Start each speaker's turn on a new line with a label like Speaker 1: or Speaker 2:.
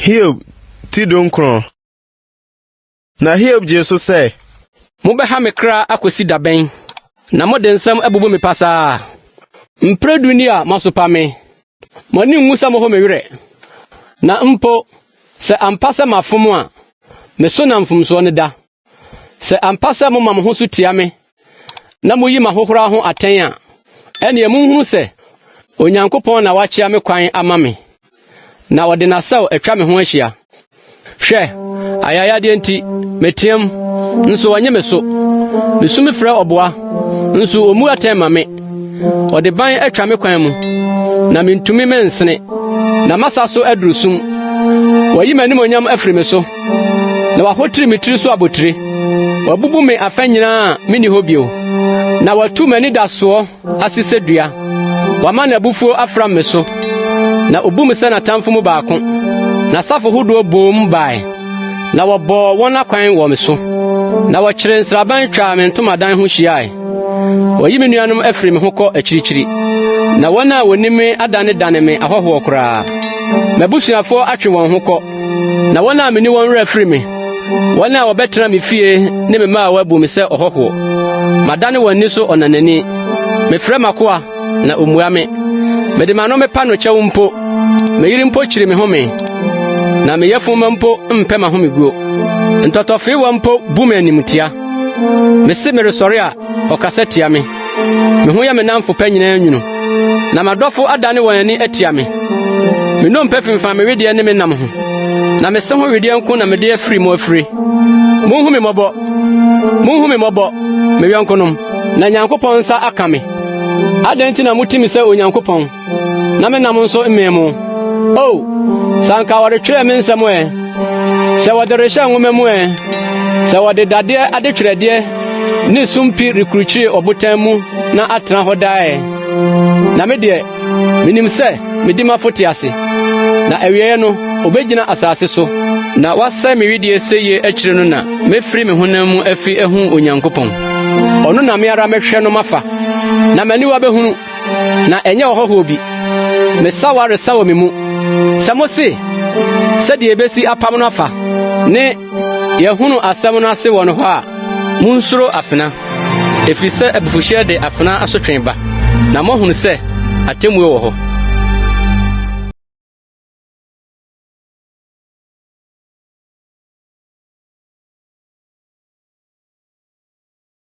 Speaker 1: Hiob ti donkron. Na Hiob Jesu say,
Speaker 2: Mubeha me kra akosi daben. Na mo densam abubu me pasa. Mpre dunia masopa me. Mani ngusa mo ho me were. Na mpo se ampasa mafomo a me so na mfumso ne da. Se ampasa mo mam ho so tia me. Na mo yi mahohora ho aten a. Ene munhunu se Onyankopon na wachia me kwan ama me. Na wode na saw etwa me ho ahia. Hwe ayaya de enti metiam nso wanye me so. Mesumi frɛ oboa nso omu atema me. Wode ban atwa me kwan mu. Na mentumi mensene. Na masa so adurusum. Wayi manim onyam afri me so. Na wahotiri mitiri so abotire. Wabubu me afanyina mini hobio. Na watu mani daso asisedua. Wama na bufuo afram me so. Na obu me se na tamfo mu baako. Na safo hodo bom bai. Na wabo wona kwan wo me so. Na wɔkyere nsraban twa me ntomadan ho hyiae. Wɔyi me nuanom afiri me ho kɔ akyirikyiri. Na wɔna wonime adane me ahɔho koraa. Mabusuafo atwe wɔn ho kɔ. Na wɔna meni wɔn wura afiri me. Wɔna wɔbɛtena me fie ne me ma wabu me sɛ ɔhɔho. Madane wɔn ni so ɔnanani. Me frɛ makoa na omua me. Me de mano me pa no kyɛw mpo. Me yiri mpo kyiri me home. Na me yefuma mpo mpɛ ma home guo. Ntɔtɔfee wɔ mpo bu me animtia. Me se me resɔre a ɔkasa tia me. Me ho yɛ me namfo pa nyina nwunu. Na madɔfo adane wɔn ani atia me. Me no mpɛ fimfa me wedeɛ ne me nam ho. Na me se ho wedeɛ nko na me de afiri mo afiri. Monhu me mɔbɔ. Me yɔnkonom. Na Nyankopɔn nsa aka me. Adanti na mutimi sɛ Onyankopɔn. Na me nam nso mmemo. Oh, sanka wɔre twere me nsɛm ɛ. Sɛ wɔde rehyɛ nwoma mu ɛ. Sɛ wɔde dadeɛ adetwerɛdeɛ ne sumpi rekrukyiri ɔbotan mu na atena hɔ dae. Na me deɛ minim sɛ medi mafote ase. Na awieye no obegyina asase so. Na wasɛ me widie seye akyire no na mefiri me honam mu afi ehu Onyankopɔn. Ɔno na me ara mehwɛ no mafa. Na mani wa behunu. Na enye ɔhɔho bi. Me saware sawo me mu. Sɛ mo se sɛ de ebesi apam no afa. Ne yehunu asɛm no ase wɔ no hɔ a munsuro afena. Efiri sɛ abufuhye de afena asotwen ba. Na mo hunu sɛ atemmuo wɔ hɔ.